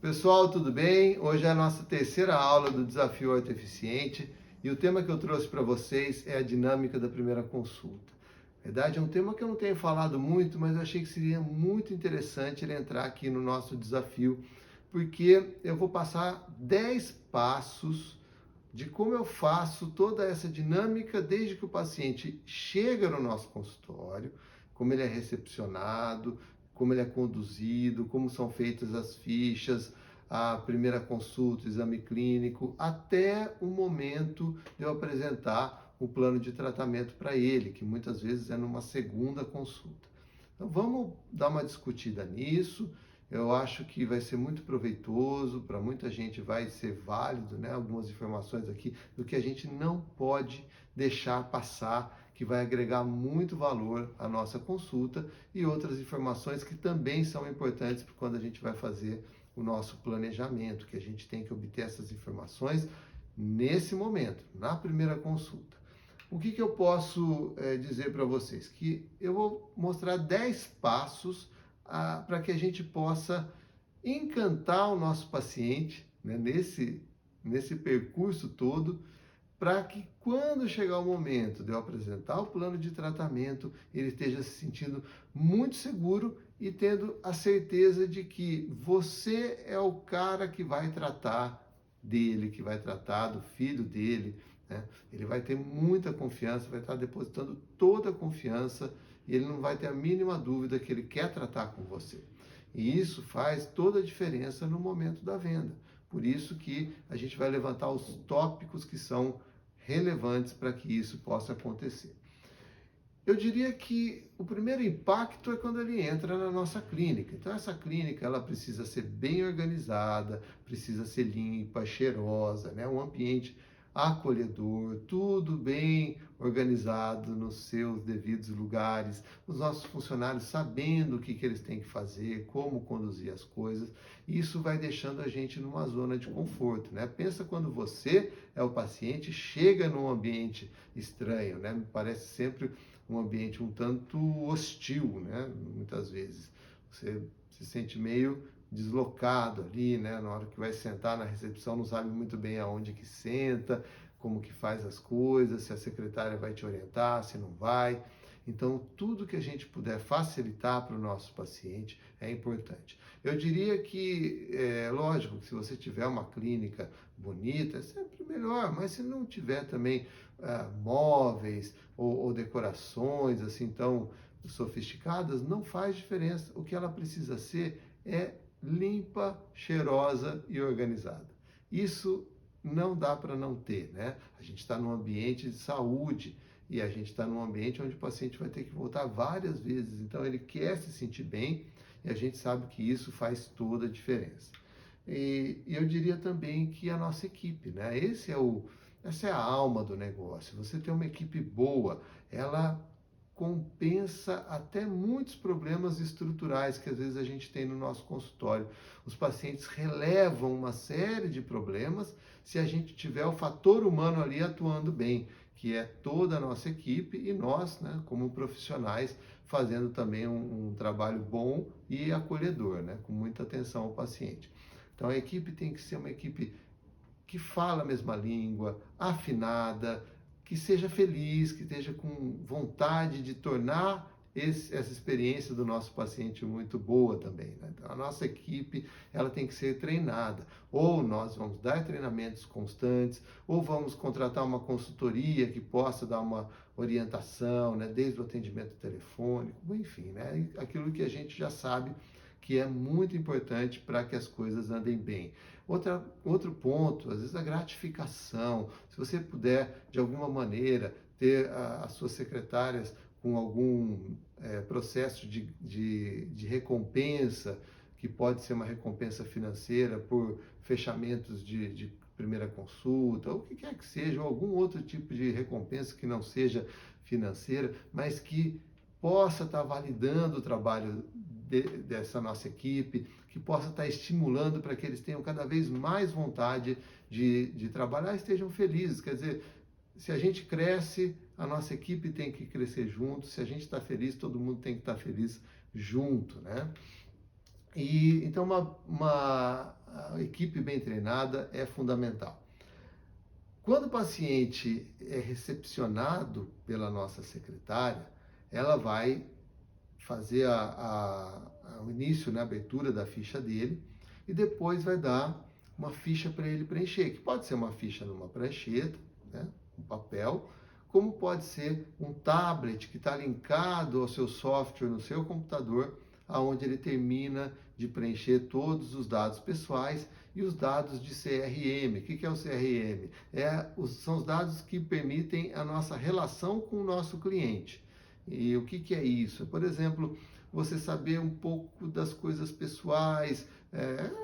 Pessoal, tudo bem? Hoje é a nossa terceira aula do Desafio Horta Eficiente e o tema que eu trouxe para vocês é a dinâmica da primeira consulta. Na verdade, é um tema que eu não tenho falado muito, mas eu achei que seria muito interessante ele entrar aqui no nosso desafio, porque eu vou passar 10 passos de como eu faço toda essa dinâmica desde que o paciente chega no nosso consultório, como ele é recepcionado, como ele é conduzido, como são feitas as fichas, a primeira consulta, o exame clínico, até o momento de eu apresentar o plano de tratamento para ele, que muitas vezes é numa segunda consulta. Então vamos dar uma discutida nisso. Eu acho que vai ser muito proveitoso, para muita gente vai ser válido, né? Algumas informações aqui do que a gente não pode deixar passar, que vai agregar muito valor à nossa consulta, e outras informações que também são importantes quando a gente vai fazer o nosso planejamento, que a gente tem que obter essas informações nesse momento, na primeira consulta. O que eu posso dizer para vocês? Que eu vou mostrar 10 passos para que a gente possa encantar o nosso paciente, né, nesse percurso todo, para que quando chegar o momento de eu apresentar o plano de tratamento, ele esteja se sentindo muito seguro e tendo a certeza de que você é o cara que vai tratar dele, que vai tratar do filho dele, né? Ele vai ter muita confiança, vai estar depositando toda a confiança e ele não vai ter a mínima dúvida que ele quer tratar com você. E isso faz toda a diferença no momento da venda. Por isso que a gente vai levantar os tópicos que são relevantes para que isso possa acontecer. Eu diria que o primeiro impacto é quando ele entra na nossa clínica. Então essa clínica ela precisa ser bem organizada, precisa ser limpa, cheirosa, né? Um ambiente acolhedor, tudo bem organizado nos seus devidos lugares, os nossos funcionários sabendo o que eles têm que fazer, como conduzir as coisas. Isso vai deixando a gente numa zona de conforto, né? Pensa quando você é o paciente, chega num ambiente estranho, né? Me parece sempre um ambiente um tanto hostil, né? Muitas vezes você se sente meio deslocado ali, né? Na hora que vai sentar na recepção, não sabe muito bem aonde que senta, como que faz as coisas, se a secretária vai te orientar, se não vai. Então, tudo que a gente puder facilitar para o nosso paciente é importante. Eu diria que, lógico, que se você tiver uma clínica bonita, é sempre melhor, mas se não tiver também móveis ou decorações assim tão sofisticadas, não faz diferença. O que ela precisa ser é limpa, cheirosa e organizada. Isso não dá para não ter, né? A gente está num ambiente de saúde e a gente está num ambiente onde o paciente vai ter que voltar várias vezes. Então ele quer se sentir bem e a gente sabe que isso faz toda a diferença. E eu diria também que a nossa equipe, né? Essa é a alma do negócio. Você ter uma equipe boa, ela compensa até muitos problemas estruturais que às vezes a gente tem no nosso consultório. Os pacientes relevam uma série de problemas se a gente tiver o fator humano ali atuando bem, que é toda a nossa equipe e nós, né, como profissionais, fazendo também um trabalho bom e acolhedor, né, com muita atenção ao paciente. Então a equipe tem que ser uma equipe que fala a mesma língua, afinada, que seja feliz, que esteja com vontade de tornar essa experiência do nosso paciente muito boa também, né? Então, a nossa equipe ela tem que ser treinada. Ou nós vamos dar treinamentos constantes, ou vamos contratar uma consultoria que possa dar uma orientação, né? Desde o atendimento telefônico, enfim, né? Aquilo que a gente já sabe que é muito importante para que as coisas andem bem. Outro ponto, às vezes a gratificação. Se você puder, de alguma maneira, ter as suas secretárias com algum processo de recompensa, que pode ser uma recompensa financeira por fechamentos de primeira consulta, ou o que quer que seja, ou algum outro tipo de recompensa que não seja financeira, mas que possa estar validando o trabalho dessa nossa equipe, que possa estar estimulando para que eles tenham cada vez mais vontade de trabalhar e estejam felizes. Quer dizer, se a gente cresce, a nossa equipe tem que crescer junto. Se a gente está feliz, todo mundo tem que estar feliz junto, né? E então a equipe bem treinada é fundamental. Quando o paciente é recepcionado pela nossa secretária, ela vai fazer o início, né, a abertura da ficha dele e depois vai dar uma ficha para ele preencher, que pode ser uma ficha numa prancheta, né, um papel, como pode ser um tablet que está linkado ao seu software no seu computador, aonde ele termina de preencher todos os dados pessoais e os dados de CRM. O que é o CRM? São os dados que permitem a nossa relação com o nosso cliente. E o que é isso? Por exemplo, você saber um pouco das coisas pessoais,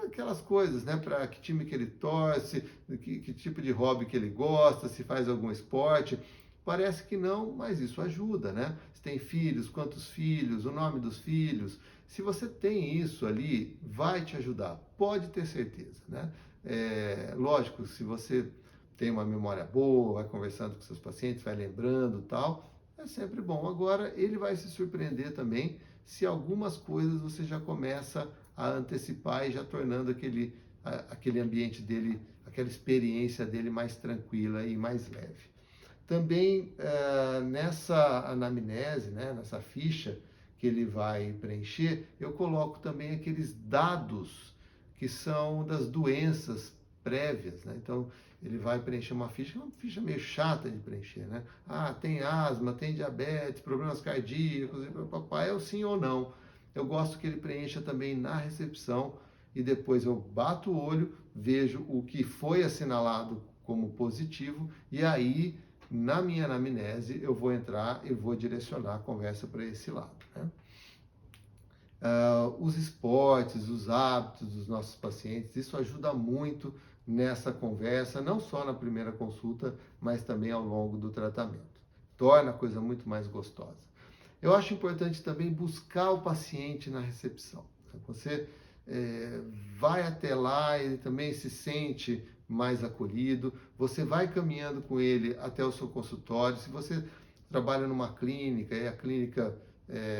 aquelas coisas, né? Para que time que ele torce, que tipo de hobby que ele gosta, se faz algum esporte. Parece que não, mas isso ajuda, né? Se tem filhos, quantos filhos, o nome dos filhos. Se você tem isso ali, vai te ajudar, pode ter certeza, né? Lógico, se você tem uma memória boa, vai conversando com seus pacientes, vai lembrando e tal, é sempre bom. Agora, ele vai se surpreender também se algumas coisas você já começa a antecipar e já tornando aquele ambiente dele, aquela experiência dele mais tranquila e mais leve. Também nessa anamnese, né, nessa ficha que ele vai preencher, eu coloco também aqueles dados que são das doenças prévias, né? Então, ele vai preencher uma ficha meio chata de preencher, né? Ah, tem asma, tem diabetes, problemas cardíacos, papai, é o sim ou não. Eu gosto que ele preencha também na recepção e depois eu bato o olho, vejo o que foi assinalado como positivo e aí, na minha anamnese, eu vou entrar e vou direcionar a conversa para esse lado, né? Os esportes, os hábitos dos nossos pacientes, isso ajuda muito nessa conversa, não só na primeira consulta, mas também ao longo do tratamento. Torna a coisa muito mais gostosa. Eu acho importante também buscar o paciente na recepção. Você vai até lá, ele também se sente mais acolhido, você vai caminhando com ele até o seu consultório. Se você trabalha numa clínica e a clínica,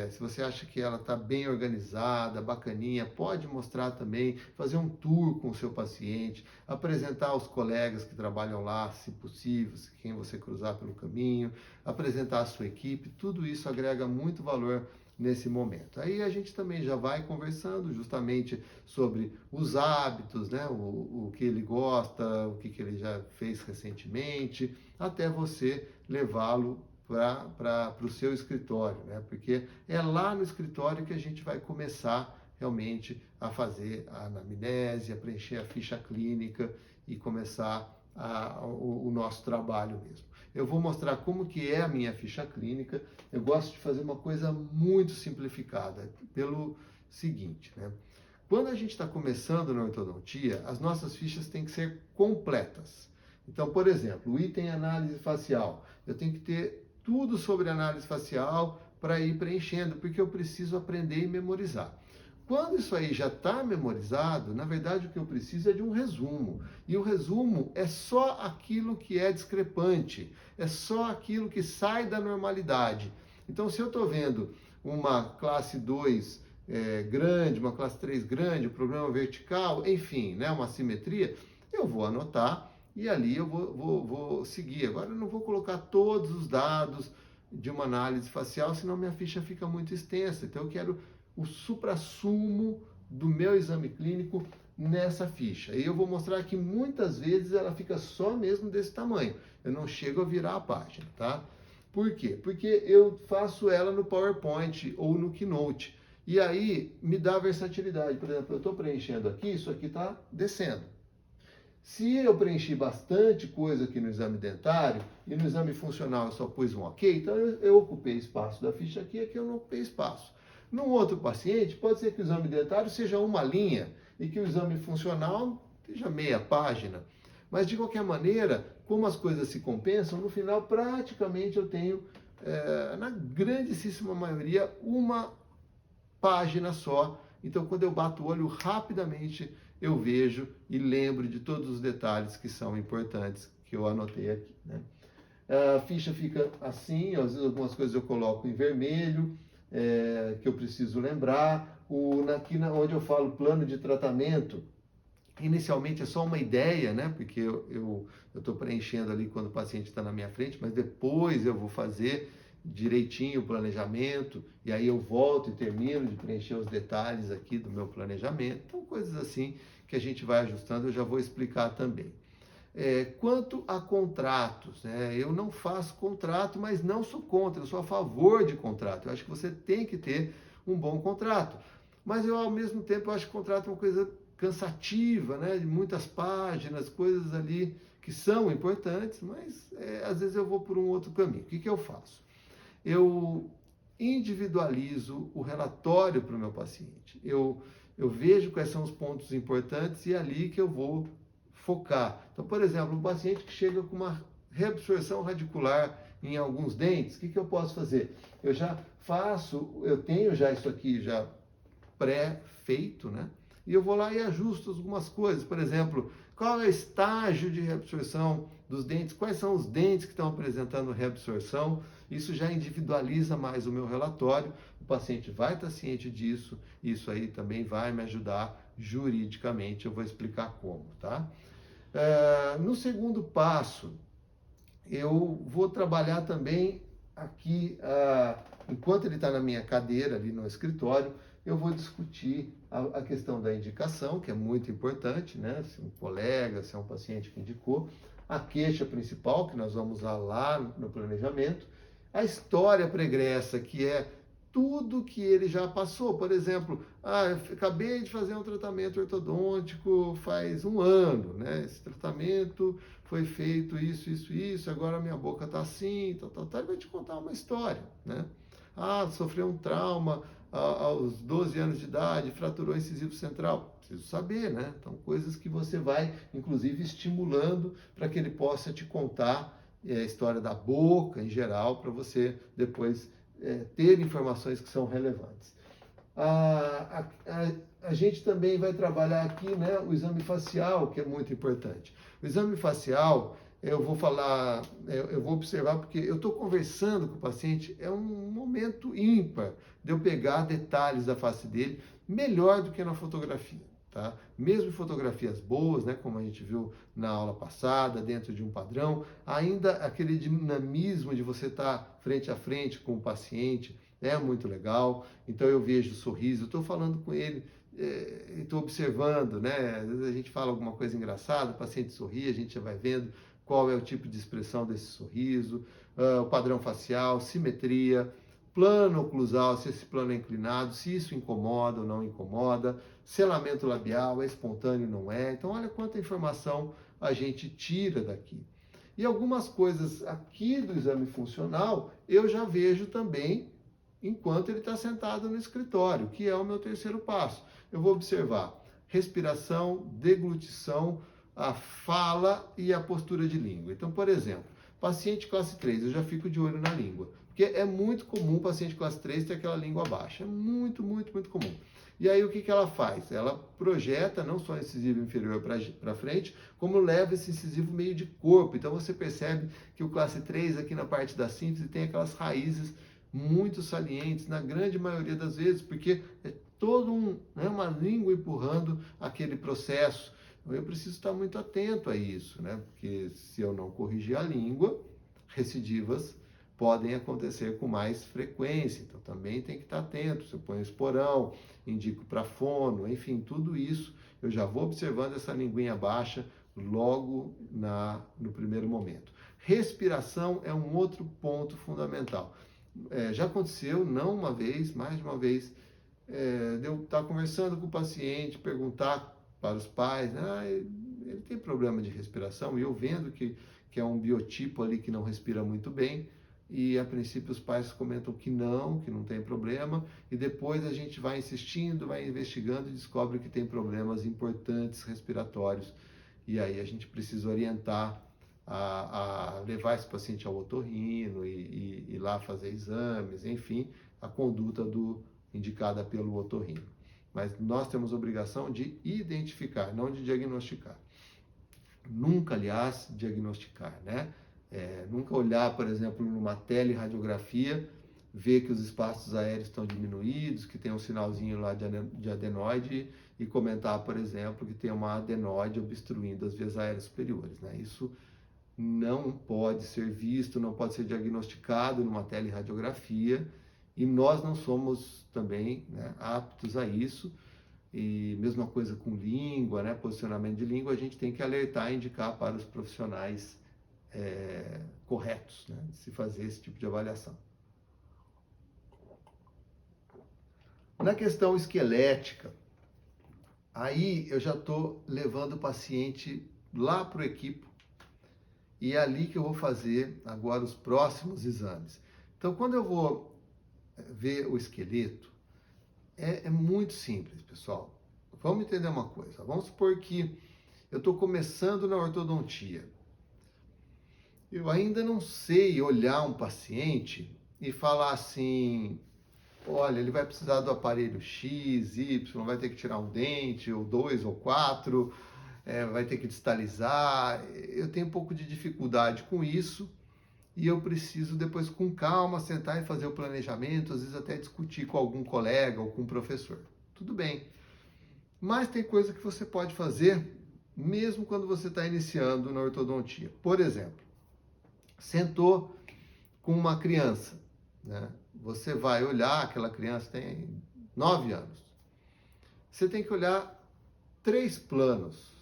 se você acha que ela está bem organizada, bacaninha, pode mostrar também, fazer um tour com o seu paciente, apresentar os colegas que trabalham lá, se possível, quem você cruzar pelo caminho, apresentar a sua equipe, tudo isso agrega muito valor nesse momento. Aí a gente também já vai conversando justamente sobre os hábitos, né? O que ele gosta, o que ele já fez recentemente, até você levá-lo para o seu escritório, né? Porque é lá no escritório que a gente vai começar realmente a fazer a anamnese, a preencher a ficha clínica e começar o nosso trabalho mesmo. Eu vou mostrar como que é a minha ficha clínica. Eu gosto de fazer uma coisa muito simplificada, pelo seguinte, né? Quando a gente está começando na ortodontia, as nossas fichas têm que ser completas. Então, por exemplo, o item análise facial, eu tenho que ter tudo sobre análise facial para ir preenchendo, porque eu preciso aprender e memorizar. Quando isso aí já está memorizado, na verdade o que eu preciso é de um resumo. E o resumo é só aquilo que é discrepante, é só aquilo que sai da normalidade. Então, se eu estou vendo uma classe 2 grande, uma classe 3 grande, um problema vertical, enfim, né, uma assimetria, eu vou anotar e ali eu vou seguir. Agora eu não vou colocar todos os dados de uma análise facial, senão minha ficha fica muito extensa. Então eu quero o suprassumo do meu exame clínico nessa ficha. E eu vou mostrar que muitas vezes ela fica só mesmo desse tamanho. Eu não chego a virar a página, tá? Por quê? Porque eu faço ela no PowerPoint ou no Keynote. E aí me dá versatilidade. Por exemplo, eu estou preenchendo aqui, isso aqui está descendo. Se eu preenchi bastante coisa aqui no exame dentário e no exame funcional eu só pus um ok, então eu ocupei espaço da ficha aqui eu não ocupei espaço. Num outro paciente, pode ser que o exame dentário seja uma linha e que o exame funcional seja meia página. Mas, de qualquer maneira, como as coisas se compensam, no final, praticamente eu tenho, na grandíssima maioria, uma página só. Então, quando eu bato o olho, rapidamente eu vejo e lembro de todos os detalhes que são importantes, que eu anotei aqui, né? A ficha fica assim, às vezes algumas coisas eu coloco em vermelho, que eu preciso lembrar. Aqui onde eu falo plano de tratamento, Inicialmente é só uma ideia, né? Porque eu estou preenchendo ali quando o paciente está na minha frente, mas depois eu vou fazer direitinho o planejamento, e aí eu volto e termino de preencher os detalhes aqui do meu planejamento. Então, coisas assim que a gente vai ajustando, eu já vou explicar também. Quanto a contratos, né? Eu não faço contrato, mas não sou contra, eu sou a favor de contrato. Eu acho que você tem que ter um bom contrato. Mas eu, ao mesmo tempo, eu acho que contrato é uma coisa cansativa, né? De muitas páginas, coisas ali que são importantes, mas às vezes eu vou por um outro caminho. O que eu faço? Eu individualizo o relatório para o meu paciente. Eu vejo quais são os pontos importantes e é ali que eu vou focar. Então, por exemplo, um paciente que chega com uma reabsorção radicular em alguns dentes, o que eu posso fazer? Eu já faço, eu tenho já isso aqui já pré-feito, né? E eu vou lá e ajusto algumas coisas. Por exemplo, qual é o estágio de reabsorção dos dentes? Quais são os dentes que estão apresentando reabsorção? Isso já individualiza mais o meu relatório. O paciente vai estar ciente disso. Isso aí também vai me ajudar juridicamente. Eu vou explicar como, tá? No segundo passo, eu vou trabalhar também aqui, enquanto ele está na minha cadeira ali no escritório, eu vou discutir a questão da indicação, que é muito importante, né? Se um colega, se é um paciente que indicou, a queixa principal, que nós vamos usar lá no planejamento, a história pregressa, que é tudo que ele já passou. Por exemplo, eu acabei de fazer um tratamento ortodôntico faz um ano, né? Esse tratamento foi feito isso, agora minha boca está assim, tal. Ele vai te contar uma história, né? Sofreu um trauma aos 12 anos de idade, fraturou o incisivo central. Preciso saber, né? Então, coisas que você vai, inclusive, estimulando para que ele possa te contar a história da boca, em geral, para você depois ter informações que são relevantes. A gente também vai trabalhar aqui, né, o exame facial, que é muito importante. O exame facial, eu vou falar, eu vou observar, porque eu estou conversando com o paciente, é um momento ímpar de eu pegar detalhes da face dele, melhor do que na fotografia. Tá? Mesmo em fotografias boas, né, como a gente viu na aula passada, dentro de um padrão, ainda aquele dinamismo de você estar frente a frente com o paciente é muito legal. Então eu vejo o sorriso, estou falando com ele, estou observando, né? Às vezes a gente fala alguma coisa engraçada, o paciente sorri, a gente já vai vendo qual é o tipo de expressão desse sorriso, o padrão facial, simetria, plano oclusal, se esse plano é inclinado, se isso incomoda ou não incomoda, selamento labial, é espontâneo ou não é. Então, olha quanta informação a gente tira daqui. E algumas coisas aqui do exame funcional, eu já vejo também enquanto ele está sentado no escritório, que é o meu terceiro passo. Eu vou observar respiração, deglutição, a fala e a postura de língua. Então, por exemplo, paciente classe 3, eu já fico de olho na língua. Porque é muito comum o paciente classe 3 ter aquela língua baixa. É muito, muito, muito comum. E aí o que ela faz? Ela projeta não só o incisivo inferior para frente, como leva esse incisivo meio de corpo. Então você percebe que o classe 3 aqui na parte da síntese tem aquelas raízes muito salientes, na grande maioria das vezes, porque é todo uma língua empurrando aquele processo. Então eu preciso estar muito atento a isso, né? Porque se eu não corrigir a língua, recidivas podem acontecer com mais frequência, então também tem que estar atento. Se eu ponho esporão, indico para fono, enfim, tudo isso eu já vou observando essa linguinha baixa logo no primeiro momento. Respiração é um outro ponto fundamental. Já aconteceu, não uma vez, mais de uma vez, de eu estar conversando com o paciente, perguntar para os pais, ele tem problema de respiração, e eu vendo que é um biotipo ali que não respira muito bem, e a princípio os pais comentam que não tem problema, e depois a gente vai insistindo, vai investigando e descobre que tem problemas importantes respiratórios, e aí a gente precisa orientar a levar esse paciente ao otorrino e lá fazer exames, enfim, a conduta indicada pelo otorrino. Mas nós temos obrigação de identificar, não de diagnosticar. Nunca, aliás, diagnosticar, né? Nunca olhar, por exemplo, numa teleradiografia, ver que os espaços aéreos estão diminuídos, que tem um sinalzinho lá de adenoide e comentar, por exemplo, que tem uma adenoide obstruindo as vias aéreas superiores, né? Isso não pode ser visto, não pode ser diagnosticado numa teleradiografia e nós não somos também, né, aptos a isso. E mesma coisa com língua, né, posicionamento de língua, a gente tem que alertar e indicar para os profissionais corretos, né, de se fazer esse tipo de avaliação. Na questão esquelética, aí eu já estou levando o paciente lá para o equipo e é ali que eu vou fazer agora os próximos exames. Então, quando eu vou ver o esqueleto, é muito simples, pessoal. Vamos entender uma coisa. Vamos supor que eu estou começando na ortodontia. Eu ainda não sei olhar um paciente e falar assim: olha, ele vai precisar do aparelho X, Y, vai ter que tirar um dente, ou 2 ou 4, vai ter que distalizar. Eu tenho um pouco de dificuldade com isso e eu preciso depois, com calma, sentar e fazer o planejamento, às vezes até discutir com algum colega ou com um professor. Tudo bem. Mas tem coisa que você pode fazer mesmo quando você está iniciando na ortodontia. Por exemplo, sentou com uma criança, né? Você vai olhar, aquela criança tem 9 anos. Você tem que olhar 3 planos,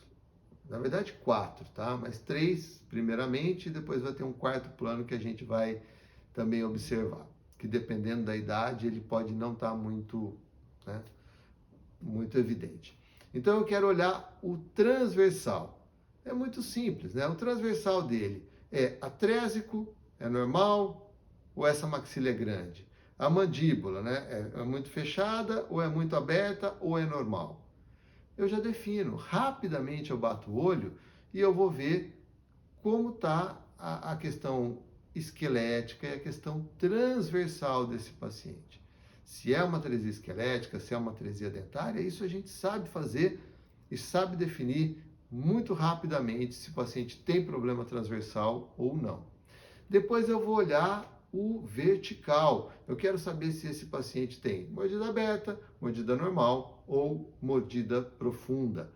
na verdade 4, tá? Mas 3 primeiramente, e depois vai ter um 4º plano que a gente vai também observar, que dependendo da idade ele pode não estar muito, né, muito evidente. Então eu quero olhar o transversal. É muito simples, né? O transversal dele é atrésico, é normal, ou essa maxila é grande? A mandíbula, né? É muito fechada, ou é muito aberta, ou é normal? Eu já defino. Rapidamente eu bato o olho e eu vou ver como está a questão esquelética e a questão transversal desse paciente. Se é uma atresia esquelética, se é uma atresia dentária, isso a gente sabe fazer e sabe definir muito rapidamente se o paciente tem problema transversal ou não. Depois eu vou olhar o vertical. Eu quero saber se esse paciente tem mordida aberta, mordida normal ou mordida profunda.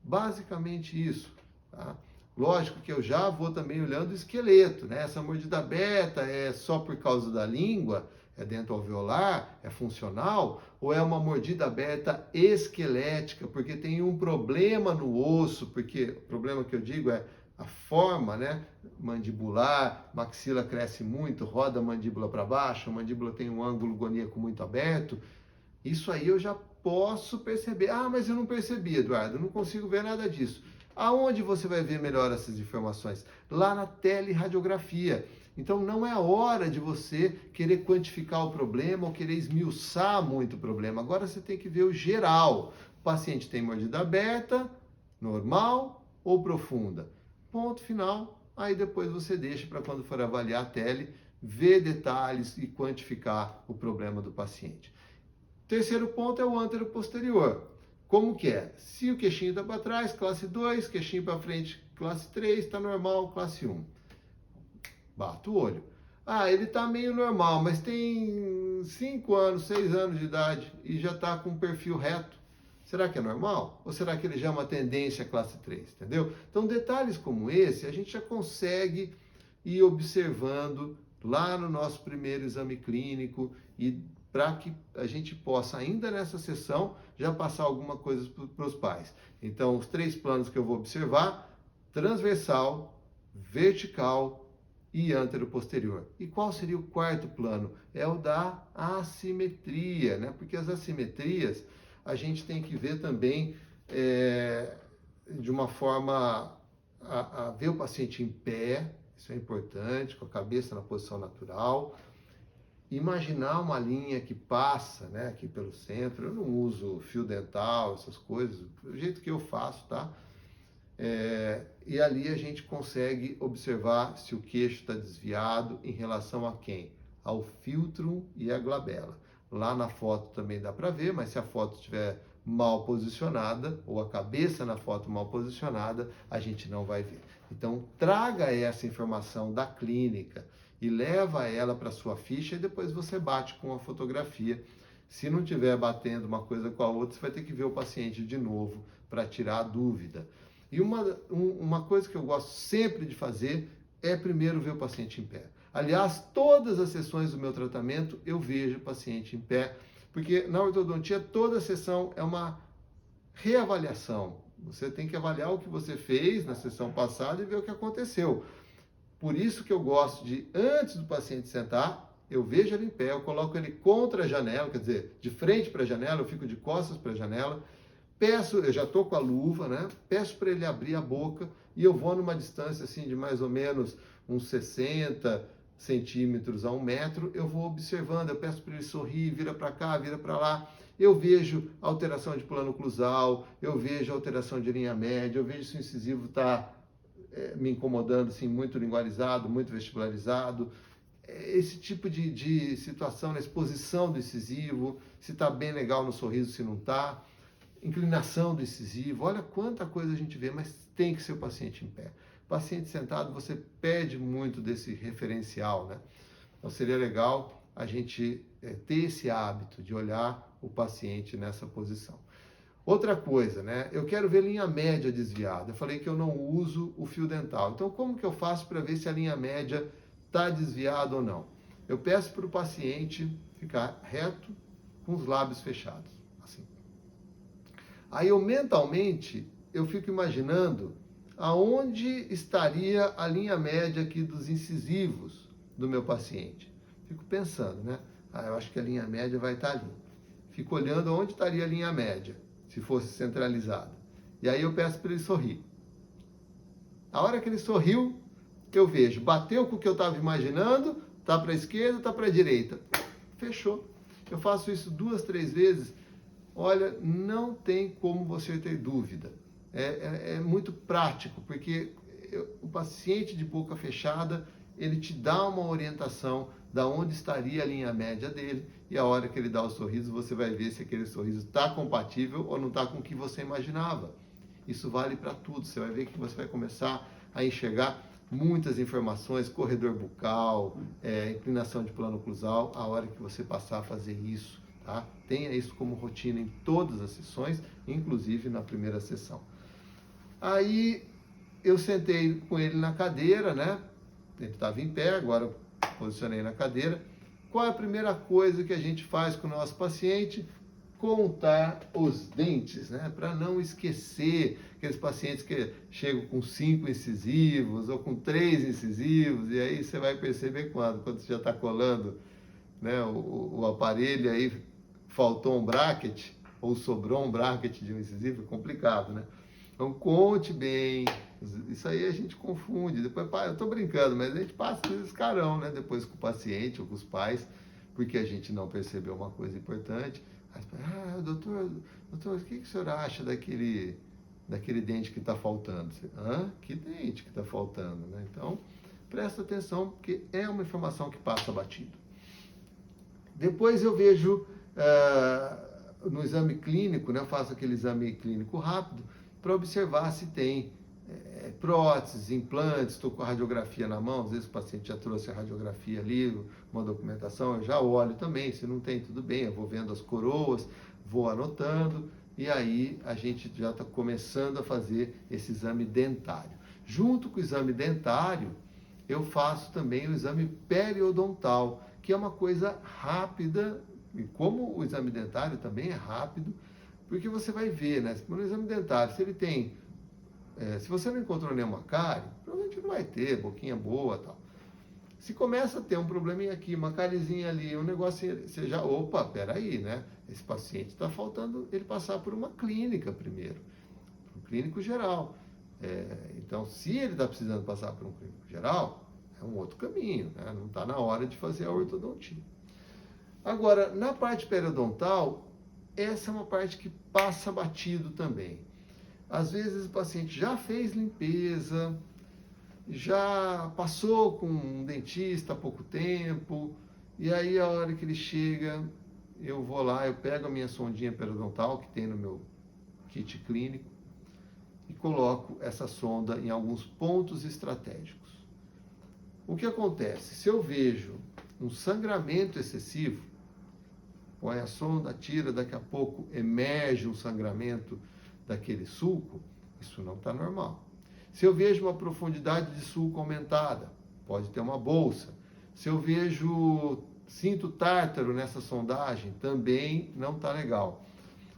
Basicamente isso, tá? Lógico que eu já vou também olhando o esqueleto, né? Essa mordida aberta é só por causa da língua, é dentoalveolar, é funcional, ou é uma mordida aberta esquelética, porque tem um problema no osso, porque o problema que eu digo é a forma, né, mandibular, maxila cresce muito, roda a mandíbula para baixo, a mandíbula tem um ângulo goníaco muito aberto. Isso aí eu já posso perceber. Ah, mas eu não percebi, Eduardo, eu não consigo ver nada disso. Aonde você vai ver melhor essas informações? Lá na teleradiografia. Então não é a hora de você querer quantificar o problema ou querer esmiuçar muito o problema. Agora você tem que ver o geral. O paciente tem mordida aberta, normal ou profunda? Ponto final. Aí depois você deixa para quando for avaliar a tele, ver detalhes e quantificar o problema do paciente. Terceiro ponto é o antero-posterior. Como que é? Se o queixinho está para trás, classe 2, queixinho para frente, classe 3, está normal, classe 1. Bato o olho. Ah, ele está meio normal, mas tem 5 anos, 6 anos de idade e já está com um perfil reto. Será que é normal? Ou será que ele já é uma tendência classe 3, entendeu? Então, detalhes como esse, a gente já consegue ir observando lá no nosso primeiro exame clínico e para que a gente possa, ainda nessa sessão, já passar alguma coisa para os pais. Então, os 3 planos que eu vou observar: transversal, vertical e antero-posterior. E qual seria o 4º plano? É o da assimetria, né? Porque as assimetrias a gente tem que ver também de uma forma a ver o paciente em pé, isso é importante, com a cabeça na posição natural. Imaginar uma linha que passa, né, aqui pelo centro. Eu não uso fio dental, essas coisas, do jeito que eu faço, tá? E ali a gente consegue observar se o queixo está desviado em relação a quem? Ao filtro e à glabela. Lá na foto também dá para ver, mas se a foto estiver mal posicionada, ou a cabeça na foto mal posicionada, a gente não vai ver. Então, traga essa informação da clínica e leva ela para a sua ficha e depois você bate com a fotografia. Se não estiver batendo uma coisa com a outra, você vai ter que ver o paciente de novo para tirar a dúvida. E uma coisa que eu gosto sempre de fazer é primeiro ver o paciente em pé. Aliás, todas as sessões do meu tratamento eu vejo o paciente em pé, porque na ortodontia toda sessão é uma reavaliação. Você tem que avaliar o que você fez na sessão passada e ver o que aconteceu. Por isso que eu gosto de, antes do paciente sentar, eu vejo ele em pé, eu coloco ele contra a janela, quer dizer, de frente para a janela, eu fico de costas para a janela, peço, eu já estou com a luva, né? Peço para ele abrir a boca e eu vou numa distância assim de mais ou menos uns 60 centímetros a 1 metro, eu vou observando, eu peço para ele sorrir, vira para cá, vira para lá, eu vejo alteração de plano oclusal, eu vejo alteração de linha média, eu vejo se o incisivo está me incomodando, assim, muito lingualizado, muito vestibularizado, esse tipo de situação, na exposição do incisivo, se está bem legal no sorriso, se não está, inclinação do incisivo, olha quanta coisa a gente vê, mas tem que ser o paciente em pé. Paciente sentado, você perde muito desse referencial, né? Então seria legal a gente ter esse hábito de olhar o paciente nessa posição. Outra coisa, né? Eu quero ver linha média desviada. Eu falei que eu não uso o fio dental. Então, como que eu faço para ver se a linha média está desviada ou não? Eu peço para o paciente ficar reto, com os lábios fechados, assim. Aí eu mentalmente, eu fico imaginando aonde estaria a linha média aqui dos incisivos do meu paciente. Fico pensando, né? Eu acho que a linha média vai estar ali. Fico olhando onde estaria a linha média, se fosse centralizada. E aí eu peço para ele sorrir. A hora que ele sorriu, eu vejo, bateu com o que eu estava imaginando, tá para a esquerda, tá para a direita. Fechou. Eu faço isso 2, 3 vezes. Olha, não tem como você ter dúvida. É muito prático, porque o paciente de boca fechada, ele te dá uma orientação da onde estaria a linha média dele, e a hora que ele dá o sorriso, você vai ver se aquele sorriso está compatível ou não está com o que você imaginava. Isso vale para tudo. Você vai ver que você vai começar a enxergar muitas informações, corredor bucal, inclinação de plano oclusal, a hora que você passar a fazer isso. Tá? Tenha isso como rotina em todas as sessões, inclusive na primeira sessão. Aí eu sentei com ele na cadeira, né? Ele estava em pé, agora eu posicionei na cadeira. Qual é a primeira coisa que a gente faz com o nosso paciente? Contar os dentes, né? Para não esquecer aqueles pacientes que chegam com 5 incisivos ou com 3 incisivos, e aí você vai perceber quando você já está colando, né, o aparelho, aí faltou um bracket ou sobrou um bracket de um incisivo, é complicado, né? Então conte bem, isso aí a gente confunde, depois, eu estou brincando, mas a gente passa esse carão, né? Depois com o paciente ou com os pais, porque a gente não percebeu uma coisa importante. Doutor, o que o senhor acha daquele dente que está faltando? Que dente que está faltando, né? Então, presta atenção, porque é uma informação que passa batido. Depois eu vejo no exame clínico, né, eu faço aquele exame clínico rápido para observar se tem próteses, implantes, estou com a radiografia na mão, às vezes o paciente já trouxe a radiografia ali, uma documentação, eu já olho também, se não tem, tudo bem, eu vou vendo as coroas, vou anotando, e aí a gente já está começando a fazer esse exame dentário. Junto com o exame dentário, eu faço também o exame periodontal, que é uma coisa rápida, e como o exame dentário também é rápido, porque você vai ver, né? No exame dentário, se ele tem, se você não encontrou nenhuma cárie, provavelmente não vai ter, boquinha boa, tal. Se começa a ter um probleminha aqui, uma carizinha ali, um negocinho, você já, opa, peraí, né? Esse paciente está faltando ele passar por uma clínica primeiro, um clínico geral. Então, se ele está precisando passar por um clínico geral, é um outro caminho, né? Não está na hora de fazer a ortodontia. Agora, na parte periodontal, essa é uma parte que passa batido também. Às vezes o paciente já fez limpeza, já passou com um dentista há pouco tempo, e aí a hora que ele chega, eu vou lá, eu pego a minha sondinha periodontal, que tem no meu kit clínico, e coloco essa sonda em alguns pontos estratégicos. O que acontece? Se eu vejo um sangramento excessivo, põe a sonda, tira, daqui a pouco emerge um sangramento daquele sulco, isso não está normal. Se eu vejo uma profundidade de sulco aumentada, pode ter uma bolsa. Se eu sinto tártaro nessa sondagem, também não está legal.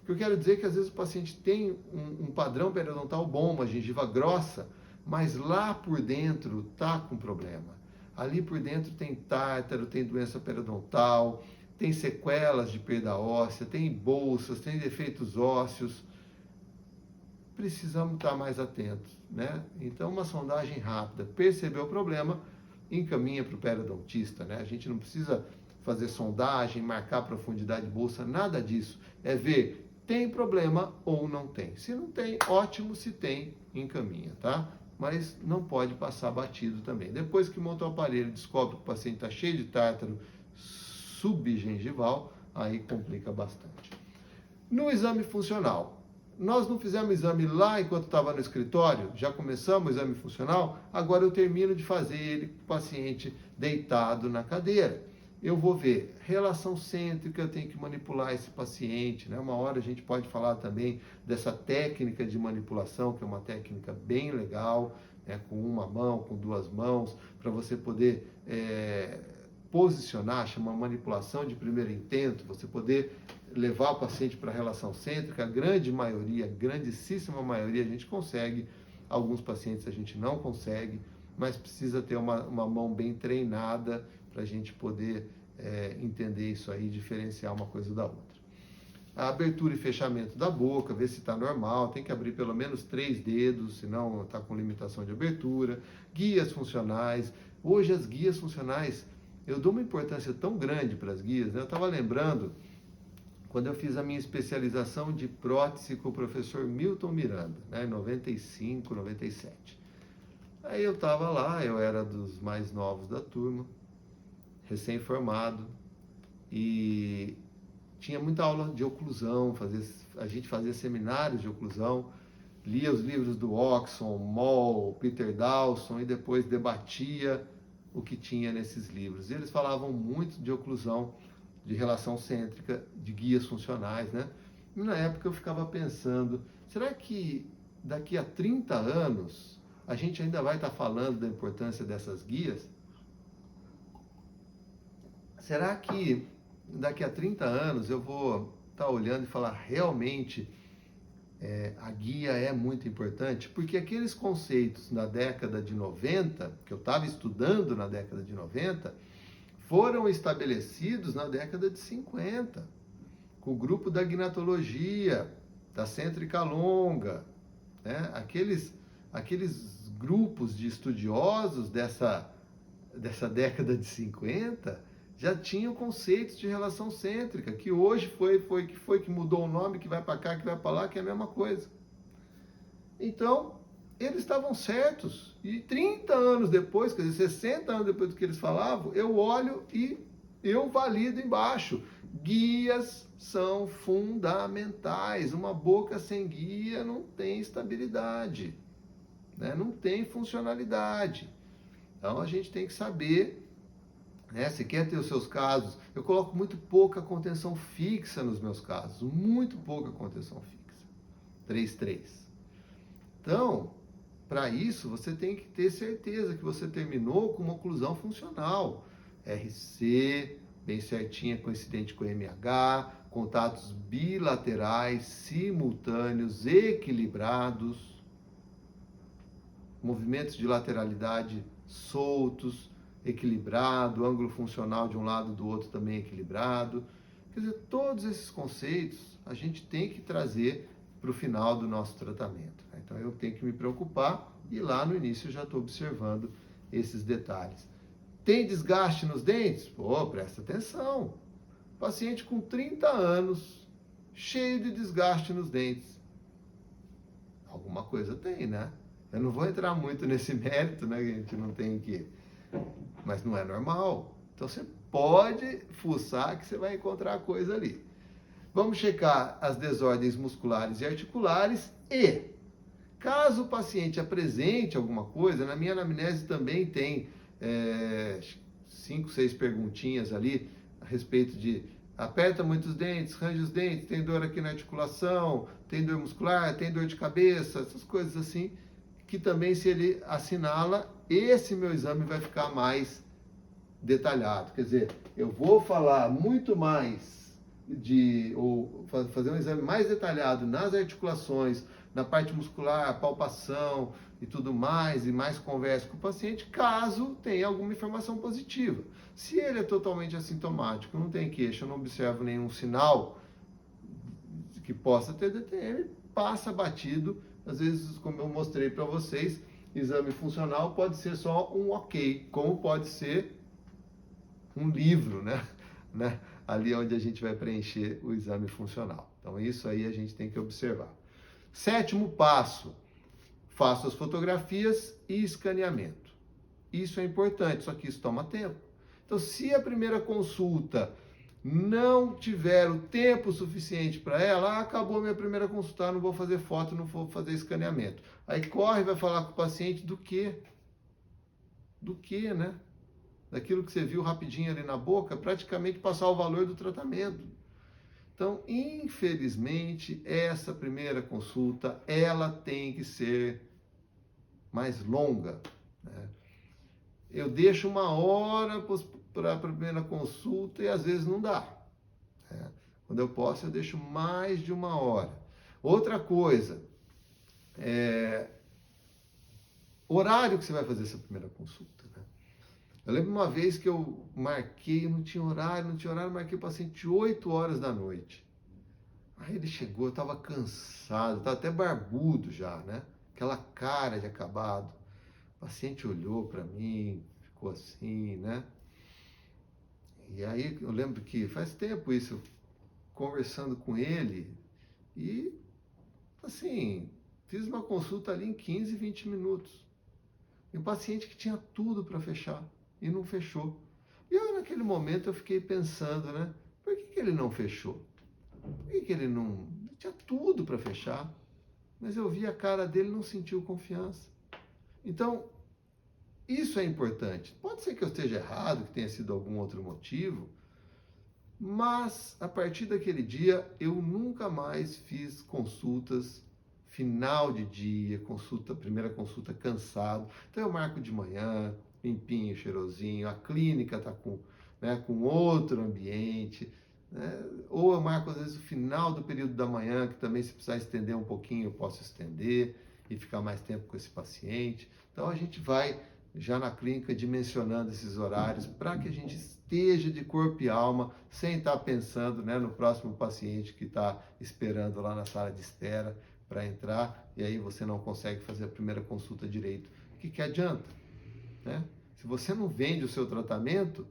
O que eu quero dizer é que às vezes o paciente tem um padrão periodontal bom, uma gengiva grossa, mas lá por dentro está com problema. Ali por dentro tem tártaro, tem doença periodontal, tem sequelas de perda óssea, tem bolsas, tem defeitos ósseos. Precisamos estar mais atentos, né? Então, uma sondagem rápida, percebeu o problema, encaminha para o periodontista, né? A gente não precisa fazer sondagem, marcar profundidade de bolsa, nada disso. É ver, tem problema ou não tem. Se não tem, ótimo, se tem, encaminha, tá? Mas não pode passar batido também. Depois que monta o aparelho, descobre que o paciente está cheio de tártaro subgengival, aí complica bastante. No exame funcional, nós não fizemos exame lá enquanto estava no escritório, já começamos o exame funcional, agora eu termino de fazer ele com o paciente deitado na cadeira. Eu vou ver relação cêntrica, eu tenho que manipular esse paciente, né? Uma hora a gente pode falar também dessa técnica de manipulação, que é uma técnica bem legal, né? Com uma mão, com duas mãos, para você poder posicionar, chama manipulação de primeiro intento, você poder levar o paciente para a relação cêntrica. A grande maioria, grandíssima maioria, a gente consegue, alguns pacientes a gente não consegue, mas precisa ter uma mão bem treinada para a gente poder entender isso aí, diferenciar uma coisa da outra. A abertura e fechamento da boca, ver se está normal, tem que abrir pelo menos 3 dedos, senão está com limitação de abertura. Guias funcionais, hoje as guias funcionais, eu dou uma importância tão grande para as guias, né? Eu estava lembrando, quando eu fiz a minha especialização de prótese com o professor Milton Miranda, né, em 95, 97. Aí eu estava lá, eu era dos mais novos da turma, recém-formado, e tinha muita aula de oclusão, a gente fazia seminários de oclusão, lia os livros do Oxon, Moll, Peter Dawson, e depois debatia o que tinha nesses livros. E eles falavam muito de oclusão, de relação cêntrica, de guias funcionais, né? E na época eu ficava pensando, será que daqui a 30 anos a gente ainda vai estar falando da importância dessas guias? Será que daqui a 30 anos eu vou estar olhando e falar, realmente a guia é muito importante? Porque aqueles conceitos na década de 90, que eu estava estudando na década de 90, foram estabelecidos na década de 50, com o grupo da gnatologia, da cêntrica longa, né? Aqueles grupos de estudiosos dessa década de 50 já tinham conceitos de relação cêntrica, que hoje que mudou o nome, que vai para cá, que vai para lá, que é a mesma coisa. Então, eles estavam certos. E 30 anos depois, quer dizer, 60 anos depois do que eles falavam, eu olho e eu valido embaixo. Guias são fundamentais. Uma boca sem guia não tem estabilidade, né? Não tem funcionalidade. Então, a gente tem que saber, né? Se quer ter os seus casos, eu coloco muito pouca contenção fixa nos meus casos, muito pouca contenção fixa, 3-3. Então, para isso, você tem que ter certeza que você terminou com uma oclusão funcional, RC, bem certinha, coincidente com MH, contatos bilaterais, simultâneos, equilibrados, movimentos de lateralidade soltos, equilibrado, ângulo funcional de um lado do outro também equilibrado. Quer dizer, todos esses conceitos a gente tem que trazer para o final do nosso tratamento, né? Então eu tenho que me preocupar e lá no início eu já estou observando esses detalhes. Tem desgaste nos dentes? Pô, presta atenção. Paciente com 30 anos, cheio de desgaste nos dentes. Alguma coisa tem, né? Eu não vou entrar muito nesse mérito, né? Que a gente não tem que... Mas não é normal. Então você pode fuçar que você vai encontrar coisa ali. Vamos checar as desordens musculares e articulares e, caso o paciente apresente alguma coisa, na minha anamnese também tem 5, 6 perguntinhas ali a respeito de aperta muitos dentes, range os dentes, tem dor aqui na articulação, tem dor muscular, tem dor de cabeça, essas coisas assim, que também se ele assinala, esse meu exame vai ficar mais detalhado. Quer dizer, eu vou falar muito mais ou fazer um exame mais detalhado nas articulações, na parte muscular, palpação e tudo mais, e mais conversa com o paciente, caso tenha alguma informação positiva. Se ele é totalmente assintomático, não tem queixa, não observo nenhum sinal que possa ter DTM, passa batido. Às vezes, como eu mostrei para vocês, exame funcional pode ser só um ok, como pode ser um livro, né? Ali onde a gente vai preencher o exame funcional. Então, isso aí a gente tem que observar. 7º passo, faço as fotografias e escaneamento. Isso é importante, só que isso toma tempo. Então, se a primeira consulta não tiver o tempo suficiente para ela, acabou minha primeira consulta, não vou fazer foto, não vou fazer escaneamento. Aí corre, vai falar com o paciente do quê? Do quê, né? Daquilo que você viu rapidinho ali na boca, praticamente passar o valor do tratamento. Então, infelizmente, essa primeira consulta, ela tem que ser mais longa, né? Eu deixo 1 hora para a primeira consulta e às vezes não dá, né? Quando eu posso, eu deixo mais de 1 hora. Outra coisa, horário que você vai fazer essa primeira consulta, né? Eu lembro uma vez que eu marquei, não tinha horário, marquei o paciente 8 horas da noite. Aí ele chegou, eu estava cansado, estava até barbudo já, né? Aquela cara de acabado. O paciente olhou para mim, ficou assim, né? E aí eu lembro que faz tempo isso, conversando com ele, e assim, fiz uma consulta ali em 15, 20 minutos. E um paciente que tinha tudo para fechar e não fechou. E eu, naquele momento eu fiquei pensando, né? Por que ele não fechou? Por que ele não... Ele tinha tudo para fechar, mas eu vi a cara dele e não sentiu confiança. Então, isso é importante. Pode ser que eu esteja errado, que tenha sido algum outro motivo, mas a partir daquele dia eu nunca mais fiz consultas final de dia, primeira consulta cansado. Então eu marco de manhã, limpinho, cheirosinho, a clínica está com outro ambiente, né? Ou eu marco às vezes o final do período da manhã, que também se precisar estender um pouquinho eu posso estender e ficar mais tempo com esse paciente. Então a gente vai já na clínica dimensionando esses horários para que a gente esteja de corpo e alma, sem estar pensando, né, no próximo paciente que está esperando lá na sala de espera para entrar, e aí você não consegue fazer a primeira consulta direito. O que adianta, né? Se você não vende o seu tratamento,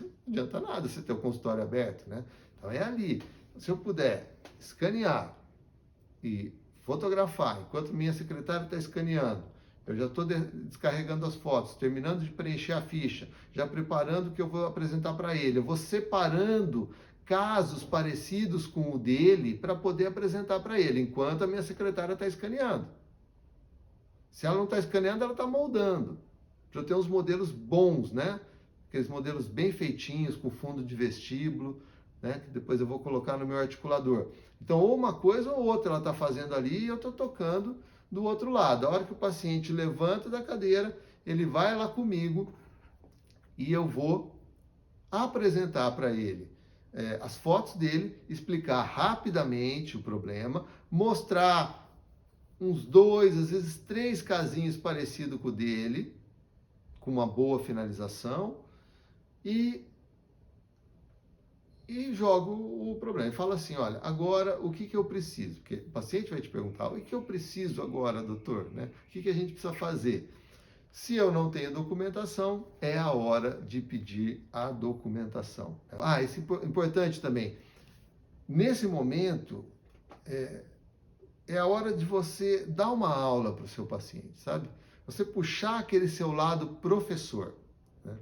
não adianta nada você ter o consultório aberto, né? Então é ali. Se eu puder escanear e fotografar, enquanto minha secretária está escaneando, eu já estou descarregando as fotos, terminando de preencher a ficha, já preparando o que eu vou apresentar para ele. Eu vou separando casos parecidos com o dele para poder apresentar para ele, enquanto a minha secretária está escaneando. Se ela não está escaneando, ela está moldando. Para eu ter uns modelos bons, né? Aqueles modelos bem feitinhos, com fundo de vestíbulo, né? Que depois eu vou colocar no meu articulador. Então, ou uma coisa ou outra ela está fazendo ali e eu estou tocando do outro lado. A hora que o paciente levanta da cadeira, ele vai lá comigo e eu vou apresentar para ele as fotos dele, explicar rapidamente o problema, mostrar uns 2, às vezes 3 casinhos parecidos com o dele, com uma boa finalização, e jogo o problema. E falo assim, olha, agora o que eu preciso? Porque o paciente vai te perguntar, o que eu preciso agora, doutor? Né? O que a gente precisa fazer? Se eu não tenho documentação, é a hora de pedir a documentação. Isso é importante também. Nesse momento, é a hora de você dar uma aula para o seu paciente, sabe? Você puxar aquele seu lado professor, né?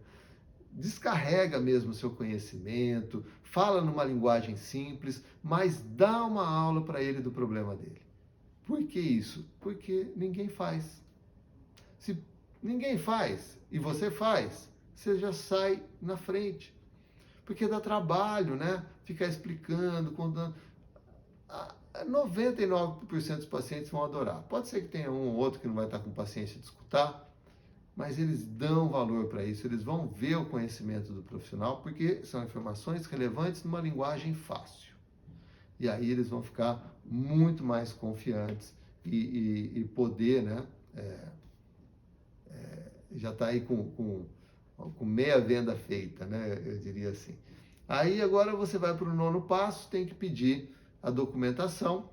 Descarrega mesmo o seu conhecimento, fala numa linguagem simples, mas dá uma aula para ele do problema dele. Por que isso? Porque ninguém faz. Se ninguém faz, e você faz, você já sai na frente. Porque dá trabalho, né? Ficar explicando, contando. 99% dos pacientes vão adorar. Pode ser que tenha um ou outro que não vai estar com paciência de escutar, mas eles dão valor para isso, eles vão ver o conhecimento do profissional, porque são informações relevantes numa linguagem fácil. E aí eles vão ficar muito mais confiantes e poder, né? Já está aí com meia venda feita, né? Eu diria assim. Aí agora você vai para o 9º passo, tem que pedir a documentação.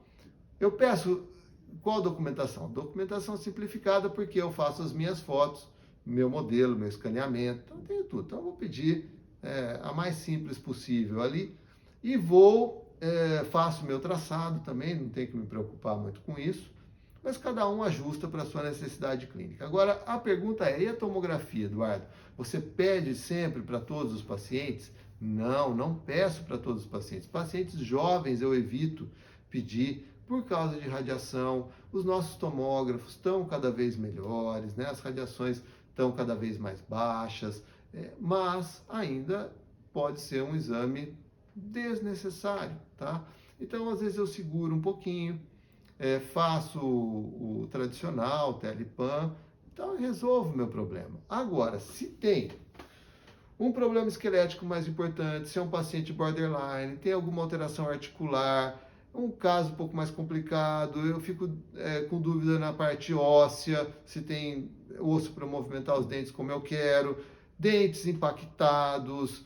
Eu peço qual documentação? Documentação simplificada, porque eu faço as minhas fotos, meu modelo, meu escaneamento, então eu tenho tudo. Então eu vou pedir a mais simples possível ali e faço meu traçado também, não tenho que me preocupar muito com isso, mas cada um ajusta para a sua necessidade clínica. Agora, a pergunta é, e a tomografia, Eduardo? Você pede sempre para todos os pacientes? Não, não peço para todos os pacientes. Pacientes jovens eu evito pedir por causa de radiação. Os nossos tomógrafos estão cada vez melhores, né? As radiações estão cada vez mais baixas, mas ainda pode ser um exame desnecessário, tá? Então, às vezes eu seguro um pouquinho, faço o tradicional, Telepan, então eu resolvo o meu problema. Agora, se tem um problema esquelético mais importante, se é um paciente borderline, tem alguma alteração articular, um caso um pouco mais complicado, eu fico com dúvida na parte óssea, se tem osso para movimentar os dentes como eu quero, dentes impactados,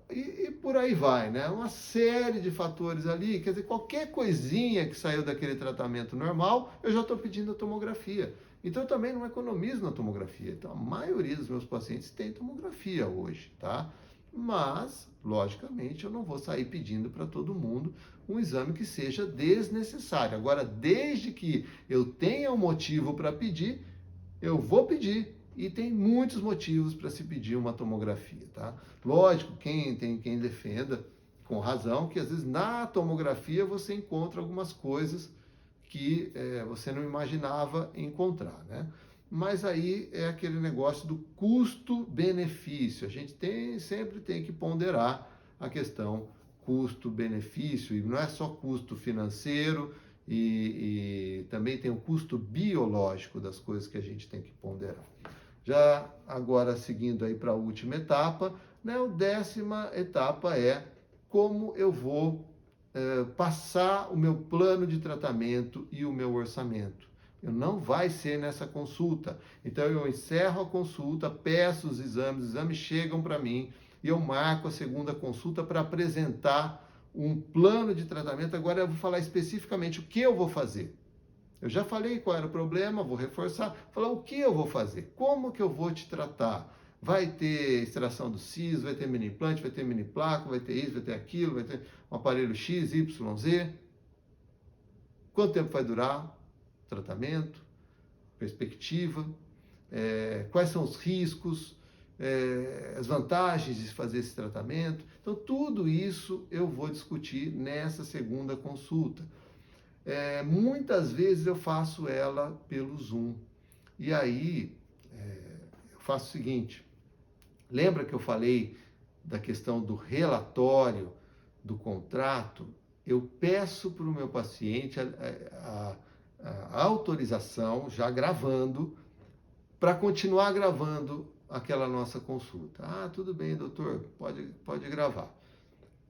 e por aí vai, né? Uma série de fatores ali, quer dizer, qualquer coisinha que saiu daquele tratamento normal, eu já estou pedindo a tomografia. Então, eu também não economizo na tomografia. Então, a maioria dos meus pacientes tem tomografia hoje, tá? Mas, logicamente, eu não vou sair pedindo para todo mundo um exame que seja desnecessário. Agora, desde que eu tenha um motivo para pedir, eu vou pedir. E tem muitos motivos para se pedir uma tomografia, tá? Lógico, quem defenda, com razão, que às vezes na tomografia você encontra algumas coisas que você não imaginava encontrar, né? Mas aí é aquele negócio do custo-benefício. A gente sempre tem que ponderar a questão custo-benefício, e não é só custo financeiro, e também tem o custo biológico das coisas que a gente tem que ponderar. Já agora, seguindo aí para a última etapa, né? A 10ª etapa é como eu vou passar o meu plano de tratamento e o meu orçamento. Não vai ser nessa consulta. Então, eu encerro a consulta, peço os exames chegam para mim e eu marco a segunda consulta para apresentar um plano de tratamento. Agora, eu vou falar especificamente o que eu vou fazer. Eu já falei qual era o problema, vou reforçar, falar o que eu vou fazer, como que eu vou te tratar. Vai ter extração do siso, vai ter mini implante, vai ter mini placa, vai ter isso, vai ter aquilo, vai ter um aparelho X, Y, Z. Quanto tempo vai durar o tratamento, perspectiva, quais são os riscos, as vantagens de fazer esse tratamento. Então, tudo isso eu vou discutir nessa segunda consulta. Muitas vezes eu faço ela pelo Zoom. E aí, eu faço o seguinte, lembra que eu falei da questão do relatório, do contrato? Eu peço para o meu paciente a autorização, já gravando, para continuar gravando aquela nossa consulta. Ah, tudo bem, doutor, pode gravar.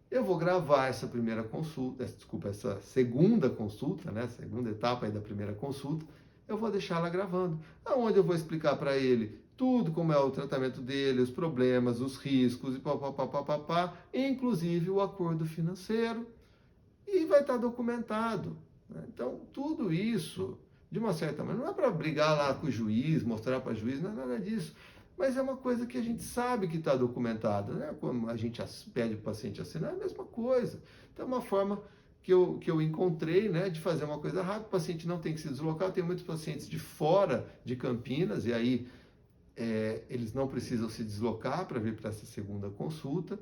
Eu vou gravar essa primeira consulta, essa segunda consulta, né? Segunda etapa aí da primeira consulta, eu vou deixar ela gravando, aonde eu vou explicar para ele tudo como é o tratamento dele, os problemas, os riscos e papapá, inclusive o acordo financeiro, e vai estar documentado, né? Então, tudo isso, de uma certa maneira, não é para brigar lá com o juiz, mostrar para o juiz, não é nada disso. Mas é uma coisa que a gente sabe que está documentada, né? Como a gente pede para o paciente assinar, é a mesma coisa. Então, é uma forma que eu encontrei, né, de fazer uma coisa rápida. O paciente não tem que se deslocar. Tem muitos pacientes de fora de Campinas, e aí eles não precisam se deslocar para vir para essa segunda consulta.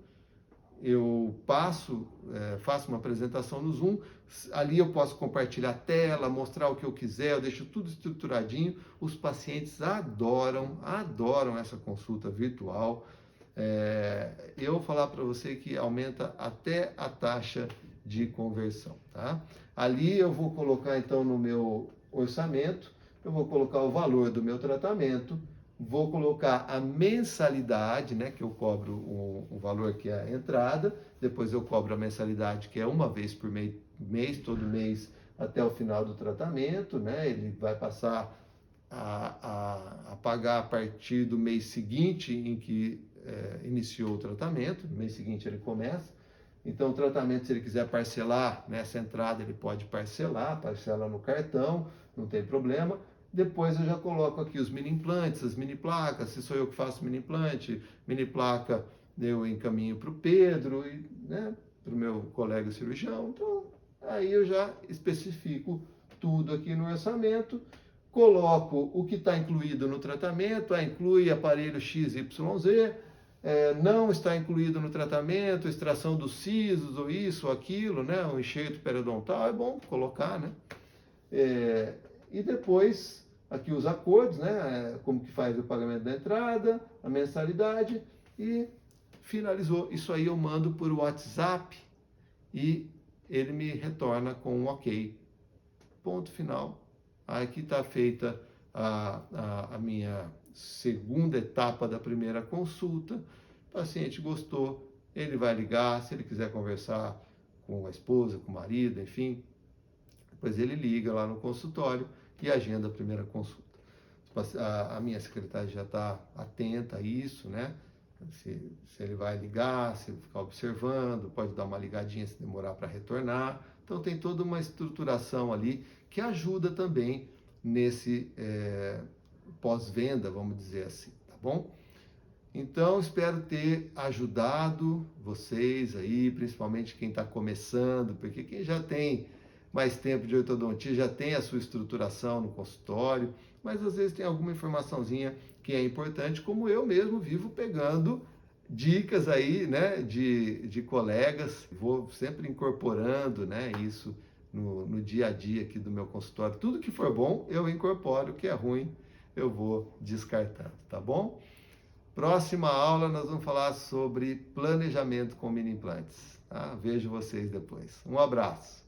eu faço uma apresentação no Zoom, ali eu posso compartilhar a tela, mostrar o que eu quiser, eu deixo tudo estruturadinho. Os pacientes adoram essa consulta virtual. Eu vou falar para você que aumenta até a taxa de conversão, tá? Ali eu vou colocar então no meu orçamento, eu vou colocar o valor do meu tratamento, vou colocar a mensalidade, né, que eu cobro o valor que é a entrada, depois eu cobro a mensalidade, que é uma vez por mês, todo mês até o final do tratamento, né? Ele vai passar a pagar a partir do mês seguinte em que iniciou o tratamento, no mês seguinte ele começa. Então, o tratamento, se ele quiser parcelar nessa entrada, ele pode parcela no cartão, não tem problema. Depois eu já coloco aqui os mini implantes, as mini placas, se sou eu que faço mini implante, mini placa eu encaminho para o Pedro, né, para o meu colega cirurgião. Então, aí eu já especifico tudo aqui no orçamento, coloco o que está incluído no tratamento, inclui aparelho XYZ, não está incluído no tratamento, extração dos sisos, ou isso, ou aquilo, né, um enxerto periodontal, é bom colocar, né? E depois, aqui os acordos, né, como que faz o pagamento da entrada, a mensalidade, e finalizou. Isso aí eu mando por WhatsApp e ele me retorna com um ok. Ponto final. Aqui está feita a minha segunda etapa da primeira consulta. O paciente gostou, ele vai ligar, se ele quiser conversar com a esposa, com o marido, enfim, depois ele liga lá no consultório e agenda a primeira consulta. A minha secretária já está atenta a isso, né? Se ele vai ligar, se ele ficar observando, pode dar uma ligadinha se demorar para retornar. Então tem toda uma estruturação ali que ajuda também nesse pós-venda, vamos dizer assim, tá bom? Então, espero ter ajudado vocês aí, principalmente quem está começando, porque quem já tem mais tempo de ortodontia já tem a sua estruturação no consultório, mas às vezes tem alguma informaçãozinha que é importante, como eu mesmo vivo pegando dicas aí, né, de colegas, vou sempre incorporando, né, isso no dia a dia aqui do meu consultório. Tudo que for bom, eu incorporo, o que é ruim, eu vou descartando, tá bom? Próxima aula nós vamos falar sobre planejamento com mini implantes. Tá? Vejo vocês depois. Um abraço.